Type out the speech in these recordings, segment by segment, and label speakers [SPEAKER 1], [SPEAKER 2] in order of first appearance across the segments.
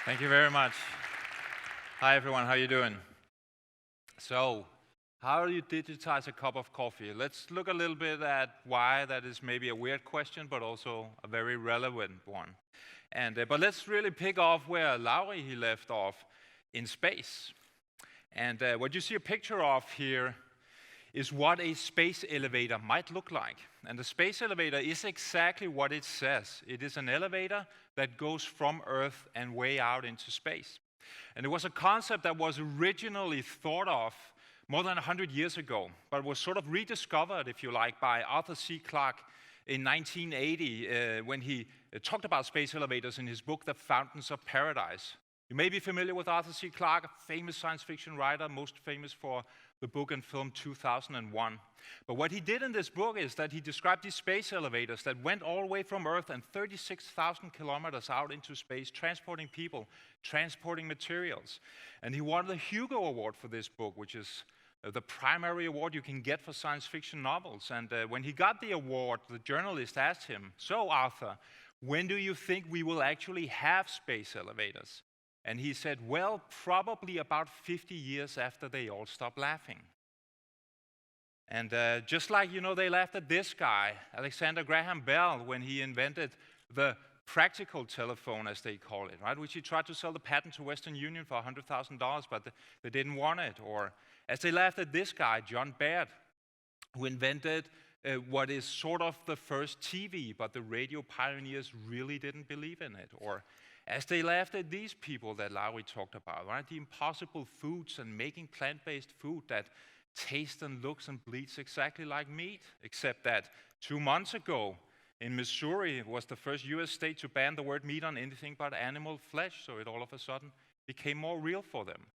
[SPEAKER 1] Thank you very much. Hi everyone, how are you doing? So, how do you digitize a cup of coffee? Let's look a little bit at why that is maybe a weird question, but also a very relevant one. But let's really pick off where Lauri he left off in space. And what you see a picture of here is what a space elevator might look like. And the space elevator is exactly what it says. It is an elevator that goes from Earth and way out into space. And it was a concept that was originally thought of more than 100 years ago, but was sort of rediscovered, if you like, by Arthur C. Clarke in 1980 when he talked about space elevators in his book, The Fountains of Paradise. You may be familiar with Arthur C. Clarke, a famous science fiction writer, most famous for the book and film 2001. But what he did in this book is that he described these space elevators that went all the way from Earth and 36,000 kilometers out into space, transporting people, transporting materials. And he won the Hugo Award for this book, which is the primary award you can get for science fiction novels. And when he got the award, the journalist asked him, "So Arthur, when do you think we will actually have space elevators?" And he said, "Well, probably about 50 years after they all stop laughing." And just like, they laughed at this guy, Alexander Graham Bell, when he invented the practical telephone, as they call it, right? Which he tried to sell the patent to Western Union for $100,000, but they didn't want it. Or as they laughed at this guy, John Baird, who invented what is sort of the first TV, but the radio pioneers really didn't believe in it. Or as they laughed at these people that Lauri talked about, right? The impossible foods and making plant-based food that tastes and looks and bleeds exactly like meat, except that 2 months ago in Missouri was the first US state to ban the word meat on anything but animal flesh, so it all of a sudden became more real for them.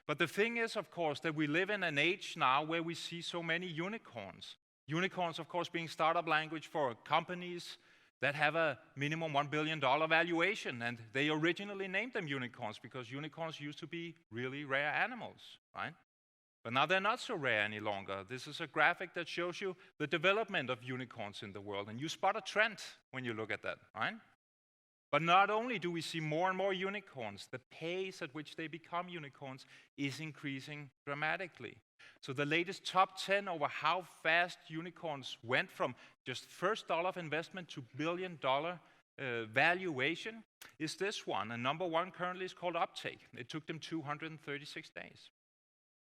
[SPEAKER 1] But the thing is, of course, that we live in an age now where we see so many unicorns. Unicorns, of course, being startup language for companies that have a minimum $1 billion valuation. And they originally named them unicorns because unicorns used to be really rare animals, right? But now they're not so rare any longer. This is a graphic that shows you the development of unicorns in the world. And you spot a trend when you look at that, right? But not only do we see more and more unicorns, the pace at which they become unicorns is increasing dramatically. So the latest top 10 over how fast unicorns went from just first dollar of investment to billion-dollar valuation is this one. And number one currently is called Uptake. It took them 236 days.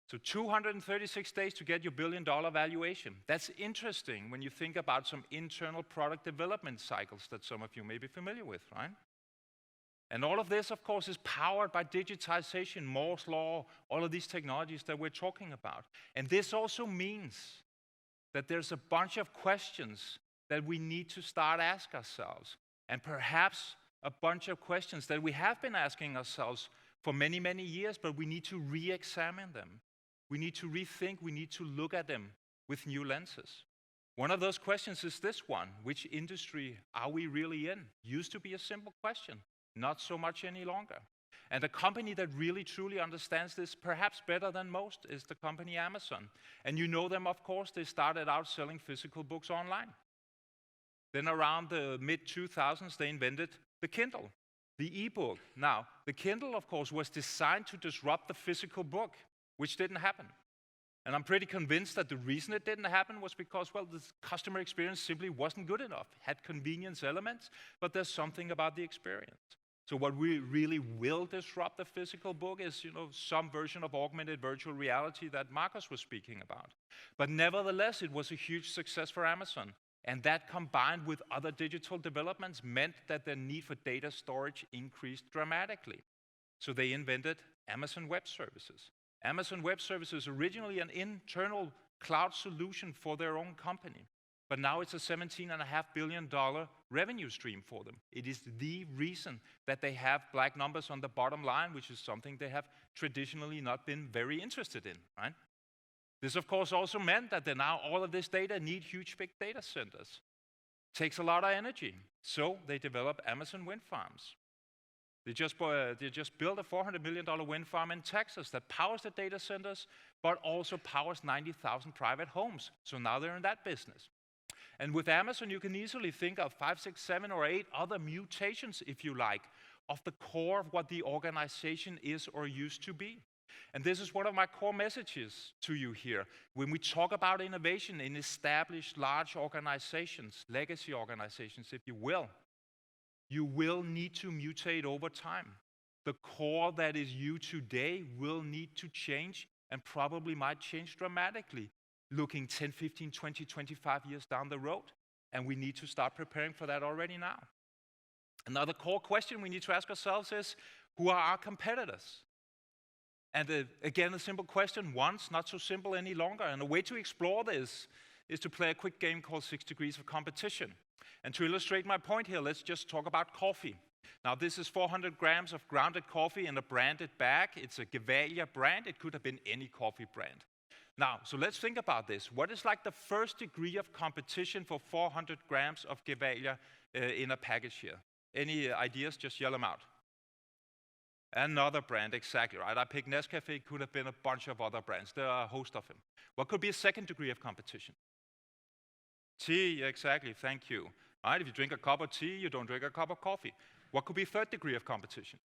[SPEAKER 1] So 236 days to get your billion-dollar valuation. That's interesting when you think about some internal product development cycles that some of you may be familiar with, right? And all of this, of course, is powered by digitization, Moore's law, all of these technologies that we're talking about. And this also means that there's a bunch of questions that we need to start asking ourselves. And perhaps a bunch of questions that we have been asking ourselves for many, many years, but we need to re-examine them. We need to rethink, we need to look at them with new lenses. One of those questions is this one: which industry are we really in? Used to be a simple question, not so much any longer. And a company that really truly understands this perhaps better than most is the company Amazon. And you know them, of course. They started out selling physical books online. Then around the mid-2000s, they invented the Kindle, the e-book. Now, the Kindle, of course, was designed to disrupt the physical book, which didn't happen. And I'm pretty convinced that the reason it didn't happen was because, well, the customer experience simply wasn't good enough. It had convenience elements, but there's something about the experience. So what we really will disrupt the physical book is, some version of augmented virtual reality that Marcus was speaking about. But nevertheless, it was a huge success for Amazon. And that combined with other digital developments meant that the need for data storage increased dramatically. So they invented Amazon Web Services. Amazon Web Services, originally an internal cloud solution for their own company, but now it's a $17.5 billion revenue stream for them. It is the reason that they have black numbers on the bottom line, which is something they have traditionally not been very interested in, right? This, of course, also meant that now all of this data need huge big data centers. It takes a lot of energy, so they develop Amazon wind farms. They just built a $400 million wind farm in Texas that powers the data centers, but also powers 90,000 private homes. So now they're in that business. And with Amazon, you can easily think of 5, 6, 7, or 8 other mutations, if you like, of the core of what the organization is or used to be. And this is one of my core messages to you here. When we talk about innovation in established large organizations, legacy organizations, if you will need to mutate over time. The core that is you today will need to change and probably might change dramatically, looking 10, 15, 20, 25 years down the road. And we need to start preparing for that already now. Another core question we need to ask ourselves is, who are our competitors? And again, a simple question, once, not so simple any longer. And a way to explore this is to play a quick game called 6 Degrees of Competition. And to illustrate my point here, let's just talk about coffee. Now, this is 400 grams of grounded coffee in a branded bag. It's a Gevalia brand. It could have been any coffee brand. Now, so let's think about this. What is like the first degree of competition for 400 grams of Gevalia in a package here? Any ideas? Just yell them out. Another brand, exactly right. I picked Nescafe. It could have been a bunch of other brands. There are a host of them. What could be a second degree of competition? Tea, exactly. Thank you. All right, if you drink a cup of tea, you don't drink a cup of coffee. What could be a third degree of competition?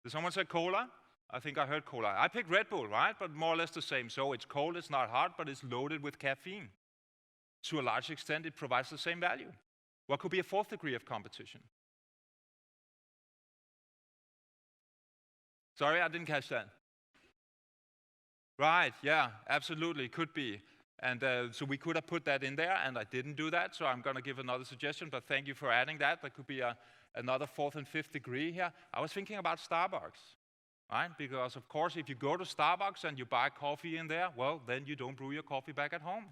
[SPEAKER 1] Did someone say cola? I think I heard cola. I picked Red Bull, right? But more or less the same. So it's cold, it's not hot, but it's loaded with caffeine. To a large extent, it provides the same value. What could be a fourth degree of competition? Sorry, I didn't catch that. Right, yeah, absolutely, could be. And so we could have put that in there, and I didn't do that, so I'm going to give another suggestion, but thank you for adding that. That could be another fourth and fifth degree here. I was thinking about Starbucks, right? Because, of course, if you go to Starbucks and you buy coffee in there, well, then you don't brew your coffee back at home.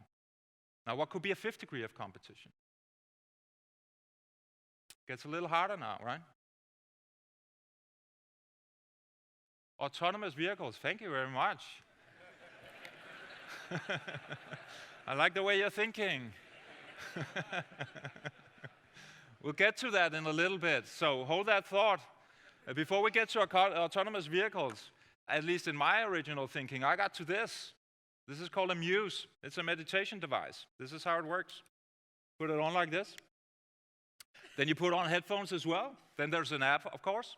[SPEAKER 1] Now, what could be a fifth degree of competition? Gets a little harder now, right? Autonomous vehicles, thank you very much. I like the way you're thinking. We'll get to that in a little bit, so hold that thought. Before we get to autonomous vehicles, at least in my original thinking, I got to this. This is called a Muse. It's a meditation device. This is how it works. Put it on like this. Then you put on headphones as well. Then there's an app, of course.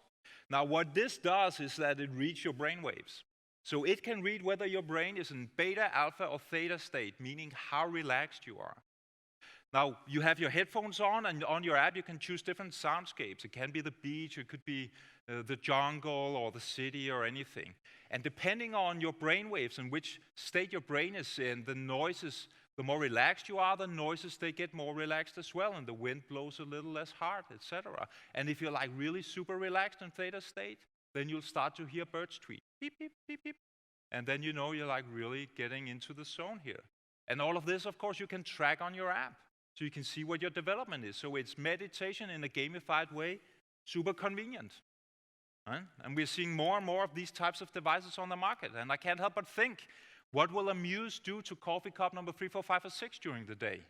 [SPEAKER 1] Now, what this does is that it reads your brain waves. So it can read whether your brain is in beta, alpha, or theta state, meaning how relaxed you are. Now, you have your headphones on, and on your app, you can choose different soundscapes. It can be the beach, it could be the jungle, or the city, or anything. And depending on your brain waves and which state your brain is in, the noises, the more relaxed you are, the noises, they get more relaxed as well, and the wind blows a little less hard, etc. And if you're like really super relaxed in theta state, then you'll start to hear birds tweet, beep, beep, beep, beep. And then you know you're like really getting into the zone here. And all of this, of course, you can track on your app, so you can see what your development is. So it's meditation in a gamified way, super convenient. Right? And we're seeing more and more of these types of devices on the market. And I can't help but think, what will a Muse do to coffee cup number 3, 4, 5, or 6 during the day?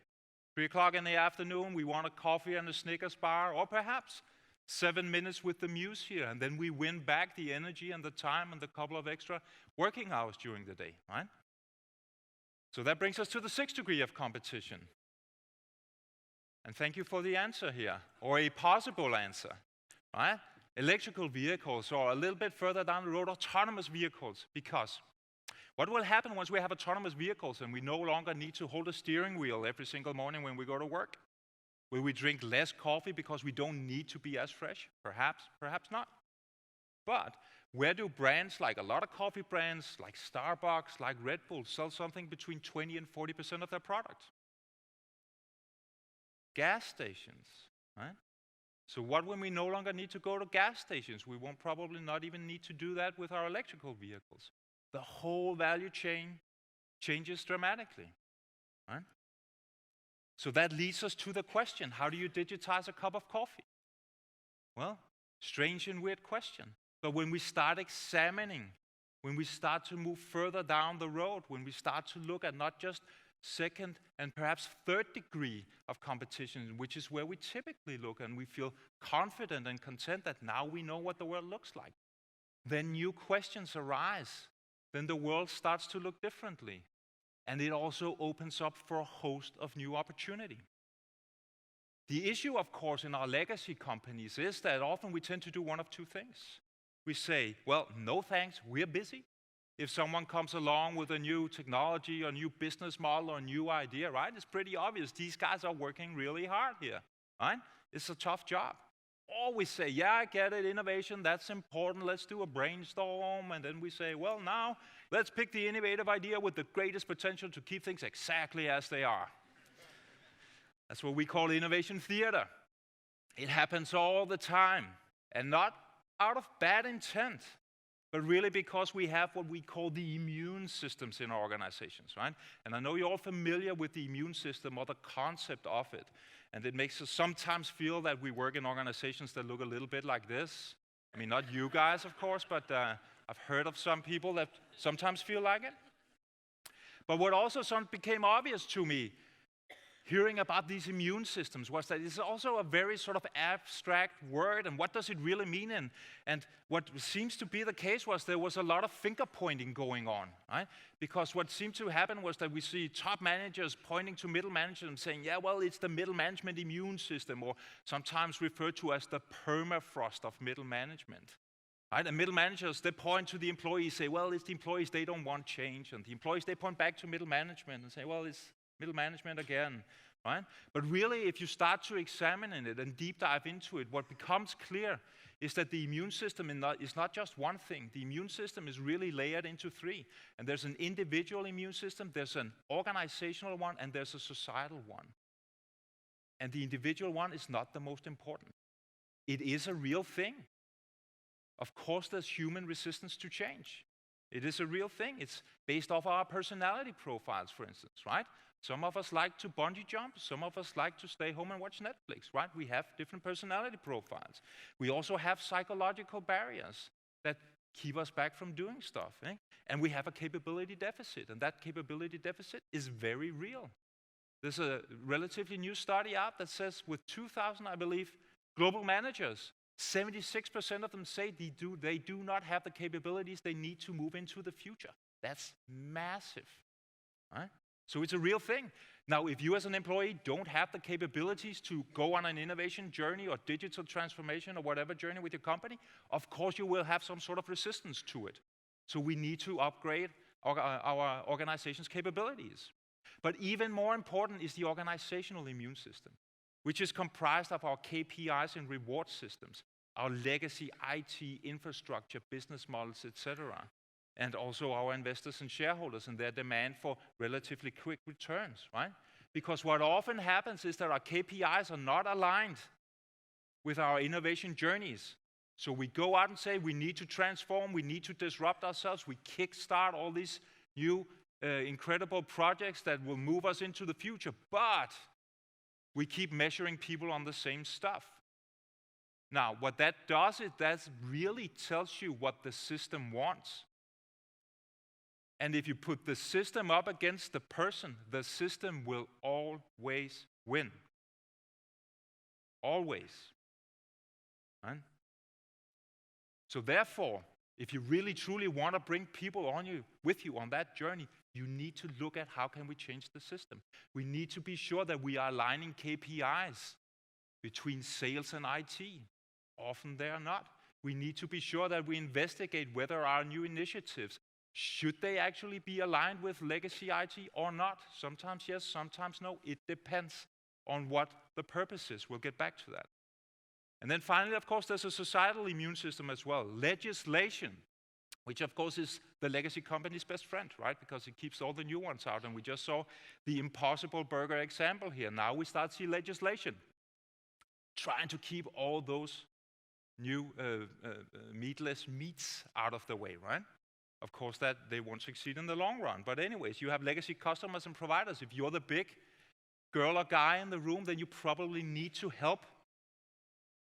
[SPEAKER 1] 3 o'clock in the afternoon, we want a coffee and a Snickers bar, or perhaps 7 minutes with the Muse here, and then we win back the energy and the time and the couple of extra working hours during the day, right? So that brings us to the 6th degree of competition. And thank you for the answer here, or a possible answer, right? Electrical vehicles, or a little bit further down the road, autonomous vehicles, because what will happen once we have autonomous vehicles and we no longer need to hold a steering wheel every single morning when we go to work? Will we drink less coffee because we don't need to be as fresh? Perhaps, perhaps not. But where do brands, like a lot of coffee brands, like Starbucks, like Red Bull, sell something between 20 and 40% of their products? Gas stations, right? So what when we no longer need to go to gas stations? We won't probably not even need to do that with our electrical vehicles. The whole value chain changes dramatically, right? So that leads us to the question, how do you digitize a cup of coffee? Well, strange and weird question. But when we start examining, when we start to move further down the road, when we start to look at not just second and perhaps third degree of competition, which is where we typically look and we feel confident and content that now we know what the world looks like, then new questions arise. Then the world starts to look differently. And it also opens up for a host of new opportunity. The issue, of course, in our legacy companies is that often we tend to do one of two things. We say, well, no thanks, we're busy. If someone comes along with a new technology or new business model or new idea, right, it's pretty obvious these guys are working really hard here, right? It's a tough job. Or we say, yeah, I get it, innovation, that's important, let's do a brainstorm, and then we say, well, now, let's pick the innovative idea with the greatest potential to keep things exactly as they are. That's what we call innovation theater. It happens all the time, and not out of bad intent, but really because we have what we call the immune systems in our organizations, right? And I know you're all familiar with the immune system or the concept of it, and it makes us sometimes feel that we work in organizations that look a little bit like this. I mean, not you guys, of course, but I've heard of some people that sometimes feel like it. But what also became obvious to me hearing about these immune systems was that it's also a very sort of abstract word, and what does it really mean? And what seems to be the case was there was a lot of finger pointing going on, right? Because what seemed to happen was that we see top managers pointing to middle managers and saying, yeah, well, it's the middle management immune system, or sometimes referred to as the permafrost of middle management. Right? And middle managers, they point to the employees, say, well, it's the employees, they don't want change. And the employees, they point back to middle management and say, well, it's middle management again, right? But really, if you start to examine it and deep dive into it, what becomes clear is that the immune system is not just one thing. The immune system is really layered into three. And there's an individual immune system, there's an organizational one, and there's a societal one. And the individual one is not the most important. It is a real thing. Of course, there's human resistance to change. It is a real thing. It's based off our personality profiles, for instance, right? Some of us like to bungee jump. Some of us like to stay home and watch Netflix, right? We have different personality profiles. We also have psychological barriers that keep us back from doing stuff. Eh? And we have a capability deficit, and that capability deficit is very real. There's a relatively new study out that says with 2,000, I believe, global managers, 76% of them say they do not have the capabilities they need to move into the future. That's massive, right? So it's a real thing. Now, if you as an employee don't have the capabilities to go on an innovation journey or digital transformation or whatever journey with your company, of course you will have some sort of resistance to it. So we need to upgrade our organization's capabilities. But even more important is the organizational immune system, which is comprised of our KPIs and reward systems, our legacy IT infrastructure, business models, etc., and also our investors and shareholders and their demand for relatively quick returns, right? Because what often happens is that our KPIs are not aligned with our innovation journeys. So we go out and say we need to transform, we need to disrupt ourselves, we kickstart all these new incredible projects that will move us into the future, but we keep measuring people on the same stuff. Now, what that does is that really tells you what the system wants. And if you put the system up against the person, the system will always win. Always. Right? So therefore, if you really truly want to bring people with you on that journey, you need to look at how can we change the system. We need to be sure that we are aligning KPIs between sales and IT. Often they are not. We need to be sure that we investigate whether our new initiatives, should they actually be aligned with legacy IT or not? Sometimes yes, sometimes no. It depends on what the purpose is. We'll get back to that. And then finally, of course, there's a societal immune system as well. Legislation, which of course is the legacy company's best friend, right? Because it keeps all the new ones out. And we just saw the Impossible Burger example here. Now we start to see legislation trying to keep all those new meatless meats out of the way, right? Of course, that they won't succeed in the long run. But anyways, you have legacy customers and providers. If you're the big girl or guy in the room, then you probably need to help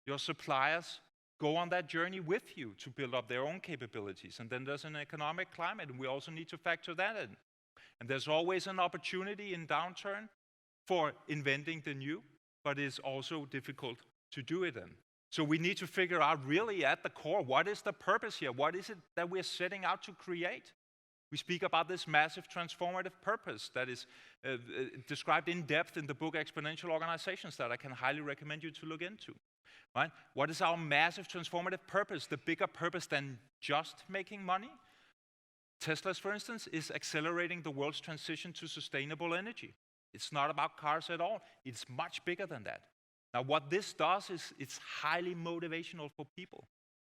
[SPEAKER 1] your suppliers go on that journey with you to build up their own capabilities. And then there's an economic climate, and we also need to factor that in. And there's always an opportunity in downturn for inventing the new, but it's also difficult to do it in. So we need to figure out really at the core, what is the purpose here? What is it that we're setting out to create? We speak about this massive transformative purpose that is described in depth in the book Exponential Organizations that I can highly recommend you to look into. Right? What is our massive transformative purpose? The bigger purpose than just making money? Tesla's, for instance, is accelerating the world's transition to sustainable energy. It's not about cars at all. It's much bigger than that. Now, what this does is it's highly motivational for people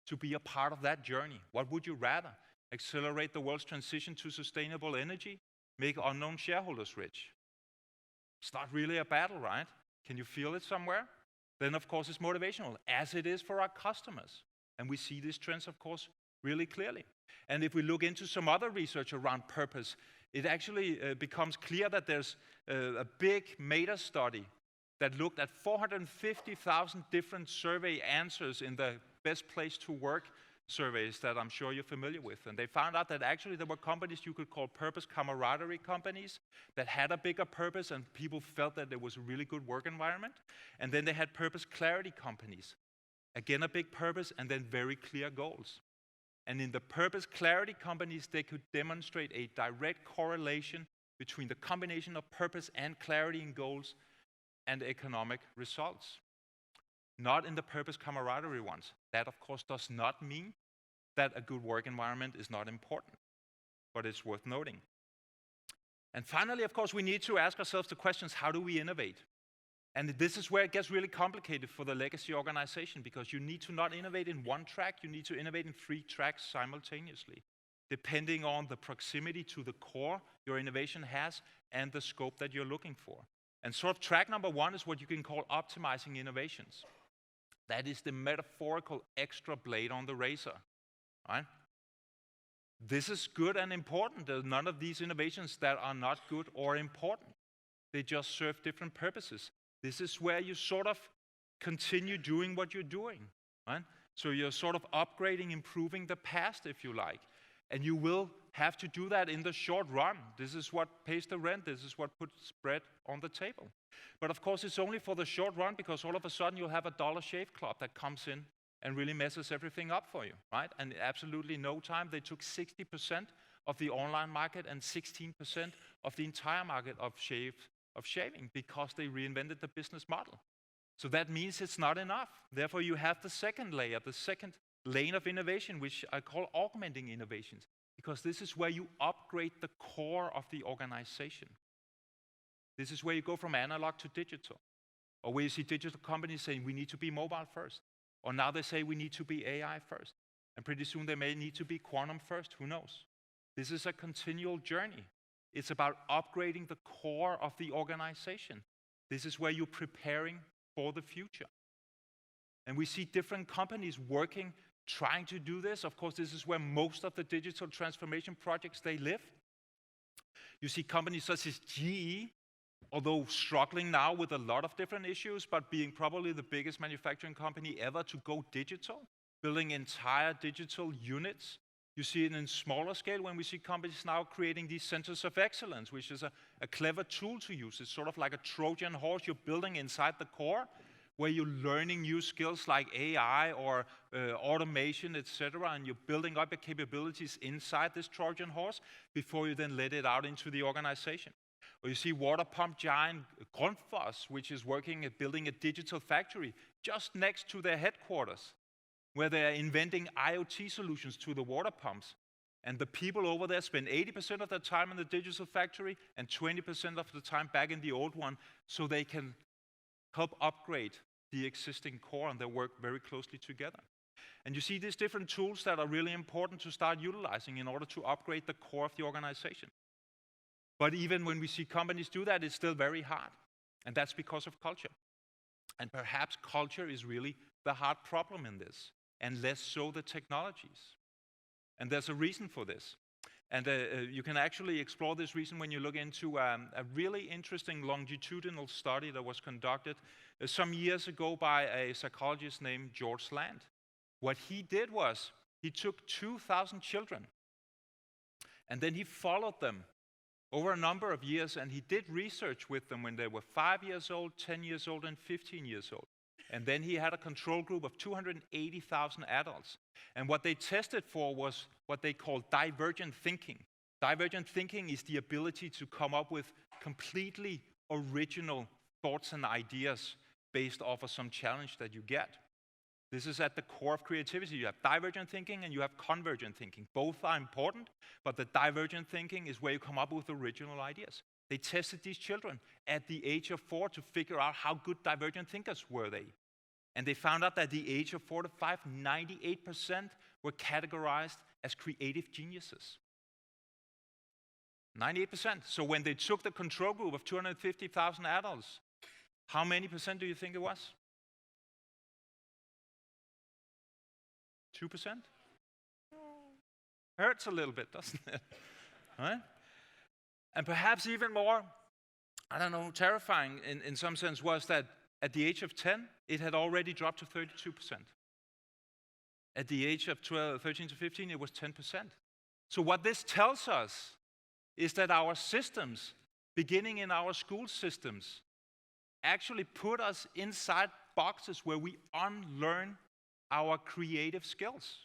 [SPEAKER 1] to be a part of that journey. What would you rather? Accelerate the world's transition to sustainable energy? Make unknown shareholders rich? It's not really a battle, right? Can you feel it somewhere? Then, of course, it's motivational, as it is for our customers. And we see these trends, of course, really clearly. And if we look into some other research around purpose, it actually becomes clear that there's a big meta study that looked at 450,000 different survey answers in the best place to work surveys that I'm sure you're familiar with. And they found out that actually there were companies you could call purpose camaraderie companies that had a bigger purpose and people felt that there was a really good work environment. And then they had purpose clarity companies. Again, a big purpose and then very clear goals. And in the purpose clarity companies, they could demonstrate a direct correlation between the combination of purpose and clarity in goals and economic results. Not in the purpose camaraderie ones. That, of course, does not mean that a good work environment is not important, but it's worth noting. And finally, of course, we need to ask ourselves the questions, how do we innovate? And this is where it gets really complicated for the legacy organization, because you need to not innovate in one track, you need to innovate in 3 tracks simultaneously, depending on the proximity to the core your innovation has and the scope that you're looking for. And sort of track number 1 is what you can call optimizing innovations. That is the metaphorical extra blade on the razor, right? This is good and important. There's none of these innovations that are not good or important. They just serve different purposes. This is where you sort of continue doing what you're doing, right? So you're sort of upgrading, improving the past, if you like. And you will have to do that in the short run. This is what pays the rent. This is what puts bread on the table. But of course, it's only for the short run, because all of a sudden you'll have a Dollar Shave Club that comes in and really messes everything up for you, right? And in absolutely no time, they took 60% of the online market and 16% of the entire market of shaving, because they reinvented the business model. So that means it's not enough. Therefore, you have the second layer, the second lane of innovation, which I call augmenting innovations, because this is where you upgrade the core of the organization. This is where you go from analog to digital, or where you see digital companies saying we need to be mobile first, or now they say we need to be AI first, and pretty soon they may need to be quantum first, who knows? This is a continual journey. It's about upgrading the core of the organization. This is where you're preparing for the future. And we see different companies working, trying to do this. Of course, this is where most of the digital transformation projects, they live. You see companies such as GE, although struggling now with a lot of different issues, but being probably the biggest manufacturing company ever to go digital, building entire digital units. You see it in smaller scale when we see companies now creating these centers of excellence, which is a clever tool to use. It's sort of like a Trojan horse you're building inside the core, where you're learning new skills like AI or automation, etc., and you're building up your capabilities inside this Trojan horse before you then let it out into the organization. Or you see water pump giant Grundfos, which is working at building a digital factory just next to their headquarters, where they're inventing IoT solutions to the water pumps. And the people over there spend 80% of their time in the digital factory and 20% of the time back in the old one, so they can help upgrade the existing core, and they work very closely together. And you see these different tools that are really important to start utilizing in order to upgrade the core of the organization. But even when we see companies do that, it's still very hard. And that's because of culture. And perhaps culture is really the hard problem in this, and less so the technologies. And there's a reason for this. And you can actually explore this reason when you look into a really interesting longitudinal study that was conducted some years ago by a psychologist named George Land. What he did was, he took 2,000 children, and then he followed them over a number of years, and he did research with them when they were 5 years old, 10 years old, and 15 years old. And then he had a control group of 280,000 adults. And what they tested for was what they called divergent thinking. Divergent thinking is the ability to come up with completely original thoughts and ideas based off of some challenge that you get. This is at the core of creativity. You have divergent thinking and you have convergent thinking. Both are important, but the divergent thinking is where you come up with original ideas. They tested these children at the age of 4 to figure out how good divergent thinkers were they. And they found out that at the age of 4 to 5, 98% were categorized as creative geniuses. 98%. So when they took the control group of 250,000 adults, how many percent do you think it was? 2%? Hurts a little bit, doesn't it? Right? And perhaps even more, I don't know, terrifying in some sense was that at the age of 10, it had already dropped to 32%. At the age of 13 to 15, it was 10%. So what this tells us is that our systems, beginning in our school systems, actually put us inside boxes where we unlearn our creative skills.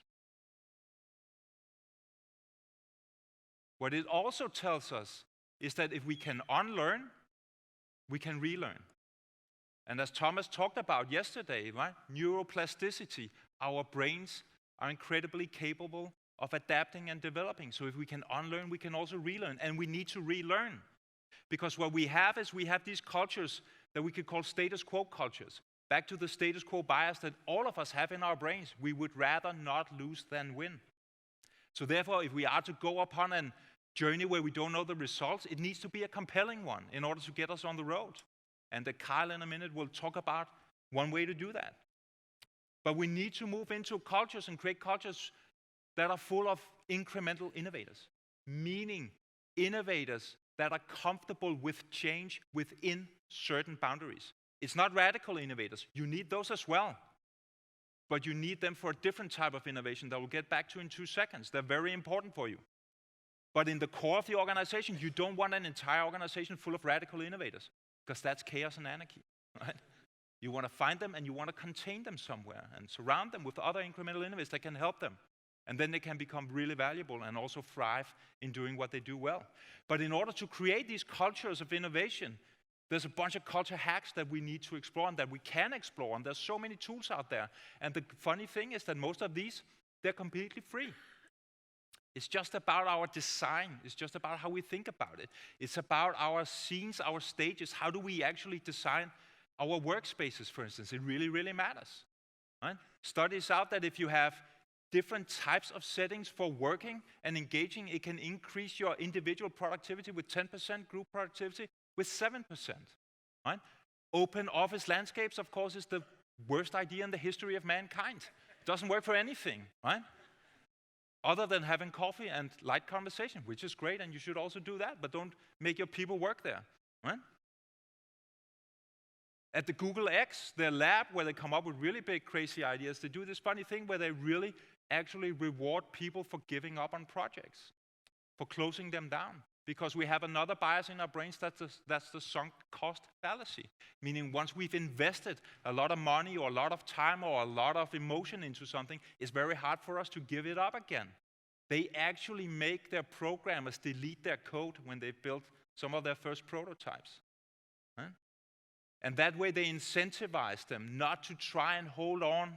[SPEAKER 1] What it also tells us is that if we can unlearn, we can relearn. And as Thomas talked about yesterday, right? Neuroplasticity, our brains are incredibly capable of adapting and developing. So if we can unlearn, we can also relearn. And we need to relearn. Because what we have is we have these cultures that we could call status quo cultures. Back to the status quo bias that all of us have in our brains. We would rather not lose than win. So therefore, if we are to go upon a journey where we don't know the results, it needs to be a compelling one in order to get us on the road. And Kyle in a minute will talk about one way to do that. But we need to move into cultures and create cultures that are full of incremental innovators, meaning innovators that are comfortable with change within certain boundaries. It's not radical innovators. You need those as well. But you need them for a different type of innovation that we'll get back to in 2 seconds. They're very important for you. But in the core of the organization, you don't want an entire organization full of radical innovators, because that's chaos and anarchy, right? You want to find them and you want to contain them somewhere and surround them with other incremental innovators that can help them. And then they can become really valuable and also thrive in doing what they do well. But in order to create these cultures of innovation, there's a bunch of culture hacks that we need to explore and that we can explore. And there's so many tools out there. And the funny thing is that most of these, they're completely free. It's just about our design. It's just about how we think about it. It's about our scenes, our stages. How do we actually design our workspaces, for instance? It really, really matters. Right? Studies out that if you have different types of settings for working and engaging, it can increase your individual productivity with 10%, group productivity with 7%. Right? Open office landscapes, of course, is the worst idea in the history of mankind. It doesn't work for anything, right? Other than having coffee and light conversation, which is great, and you should also do that, but don't make your people work there, right? At the Google X, their lab, where they come up with really big, crazy ideas, they do this funny thing where they really actually reward people for giving up on projects, for closing them down. Because we have another bias in our brains, that's the sunk cost fallacy. Meaning once we've invested a lot of money or a lot of time or a lot of emotion into something, it's very hard for us to give it up again. They actually make their programmers delete their code when they've built some of their first prototypes. Huh? And that way they incentivize them not to try and hold on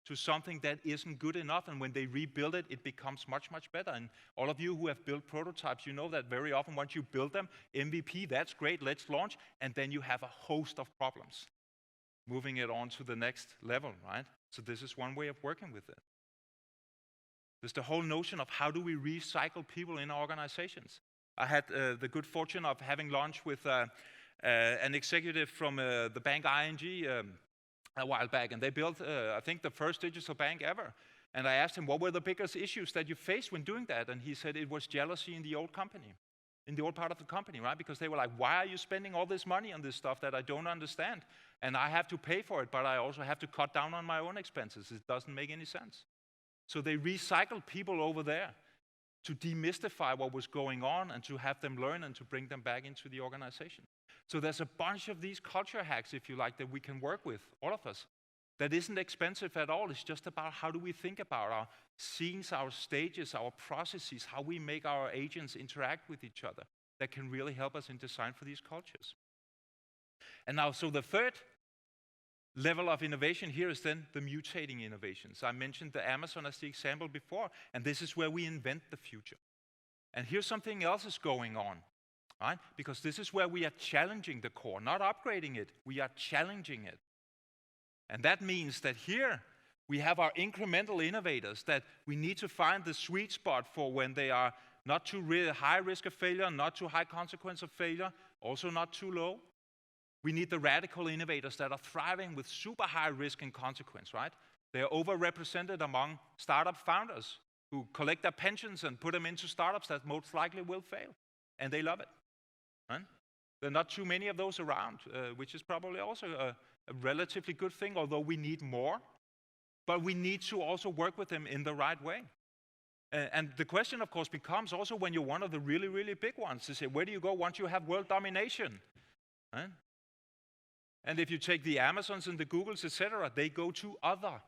[SPEAKER 1] to something that isn't good enough, and when they rebuild it, it becomes much, much better. And all of you who have built prototypes, you know that very often once you build them, MVP, that's great, let's launch, and then you have a host of problems. Moving it on to the next level, right? So this is one way of working with it. There's the whole notion of how do we recycle people in our organizations. I had the good fortune of having lunch with an executive from the bank ING a while back, and they built, I think, the first digital bank ever. And I asked him, what were the biggest issues that you faced when doing that? And he said it was jealousy in the old company, in the old part of the company, right? Because they were like, why are you spending all this money on this stuff that I don't understand? And I have to pay for it, but I also have to cut down on my own expenses. It doesn't make any sense. So they recycled people over there to demystify what was going on and to have them learn and to bring them back into the organization. So there's a bunch of these culture hacks, if you like, that we can work with, all of us. that isn't expensive at all. It's just about how do we think about our scenes, our stages, our processes, how we make our agents interact with each other that can really help us in design for these cultures. And now, so the third level of innovation here is then the mutating innovations. I mentioned the Amazon as the example before, and this is where we invent the future. And here's something else is going on, right? Because this is where we are challenging the core, not upgrading it, we are challenging it. And that means that here we have our incremental innovators that we need to find the sweet spot for when they are not too high risk of failure, not too high consequence of failure, also not too low. We need the radical innovators that are thriving with super high risk and consequence, right? They are overrepresented among startup founders who collect their pensions and put them into startups that most likely will fail. And they love it, right? There are not too many of those around, which is probably also a relatively good thing, although we need more. But we need to also work with them in the right way. And the question, of course, becomes also when you're one of the really, really big ones to say, where do you go once you have world domination? Right? And if you take the Amazons and the Googles, etc., they go to other.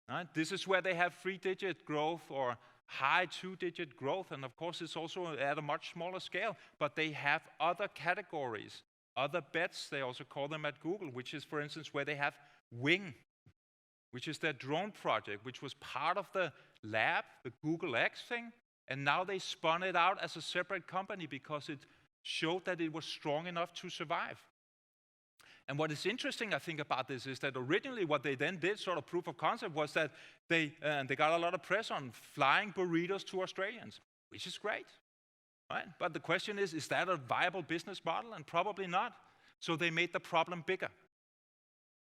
[SPEAKER 1] Right? This is where they have 3-digit growth or high 2-digit growth. And of course, it's also at a much smaller scale. But they have other categories, other bets, they also call them at Google, which is, for instance, where they have Wing, which is their drone project, which was part of the lab, the Google X thing. And now they spun it out as a separate company because it showed that it was strong enough to survive. And what is interesting, I think, about this is that originally what they then did, sort of proof of concept, was that they got a lot of press on flying burritos to Australians, which is great, right? But the question is that a viable business model? And probably not. So they made the problem bigger.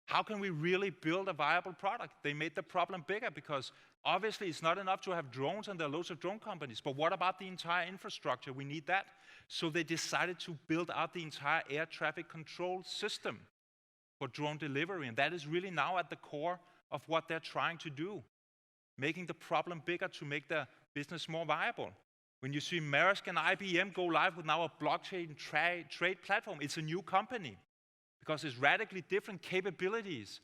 [SPEAKER 1] How can we really build a viable product? They made the problem bigger because obviously it's not enough to have drones, and there are loads of drone companies. But what about the entire infrastructure? We need that. So they decided to build out the entire air traffic control system for drone delivery. And that is really now at the core of what they're trying to do, making the problem bigger to make their business more viable. When you see Maersk and IBM go live with now a blockchain trade platform, it's a new company because it's radically different capabilities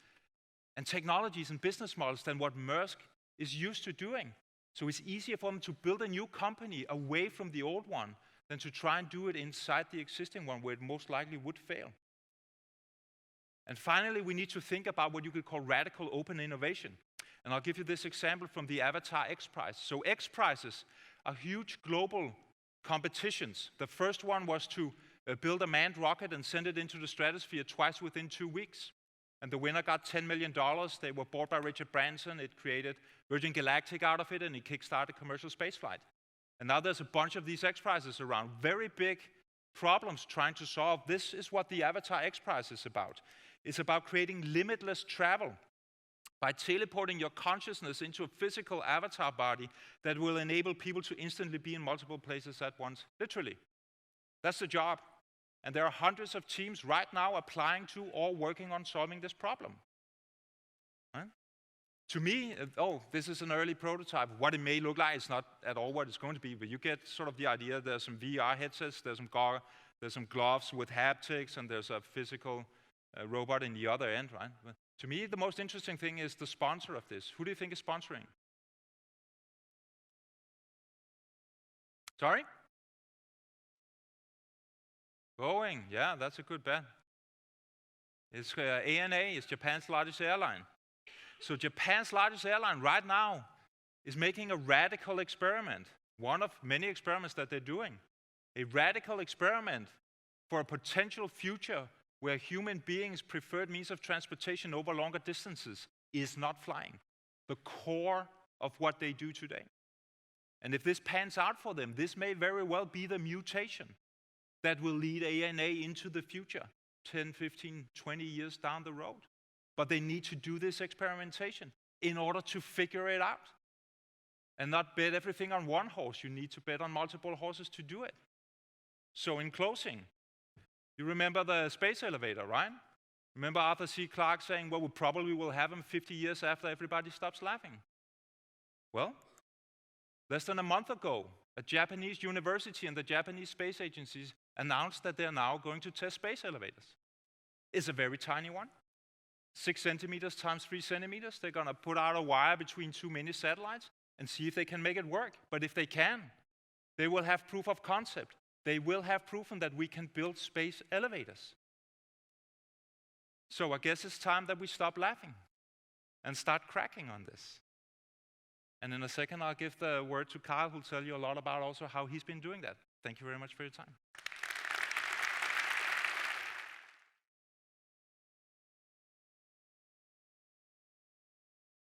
[SPEAKER 1] and technologies and business models than what Maersk is used to doing. So it's easier for them to build a new company away from the old one than to try and do it inside the existing one where it most likely would fail. And finally, we need to think about what you could call radical open innovation. And I'll give you this example from the Avatar X Prize. So X Prizes are huge global competitions. The first one was to build a manned rocket and send it into the stratosphere twice within 2 weeks. And the winner got $10 million. They were bought by Richard Branson. It created Virgin Galactic out of it, and it kickstarted commercial spaceflight. And now there's a bunch of these X Prizes around. Very big problems trying to solve. This is what the Avatar X Prize is about. It's about creating limitless travel by teleporting your consciousness into a physical avatar body that will enable people to instantly be in multiple places at once, literally. That's the job. And there are hundreds of teams right now applying to or working on solving this problem. Right? To me, this is an early prototype. What it may look like is not at all what it's going to be, but you get sort of the idea. There's some VR headsets, there's some gloves with haptics, and there's a physical robot in the other end, right? But to me, the most interesting thing is the sponsor of this. Who do you think is sponsoring? Sorry? Boeing, yeah, that's a good bet. It's ANA, it's Japan's largest airline. So Japan's largest airline right now is making a radical experiment, one of many experiments that they're doing. A radical experiment for a potential future where human beings' preferred means of transportation over longer distances is not flying. The core of what they do today. And if this pans out for them, this may very well be the mutation that will lead ANA into the future, 10, 15, 20 years down the road. But they need to do this experimentation in order to figure it out. And not bet everything on one horse. You need to bet on multiple horses to do it. So in closing, you remember the space elevator, right? Remember Arthur C. Clarke saying, well, we probably will have him 50 years after everybody stops laughing. Well, less than a month ago, a Japanese university and the Japanese space agencies announced that they're now going to test space elevators. It's a very tiny one. 6 centimeters times 3 centimeters. They're going to put out a wire between 2 mini satellites and see if they can make it work. But if they can, they will have proof of concept. They will have proven that we can build space elevators. So I guess it's time that we stop laughing and start cracking on this. And in a second, I'll give the word to Carl, who'll tell you a lot about also how he's been doing that. Thank you very much for your time.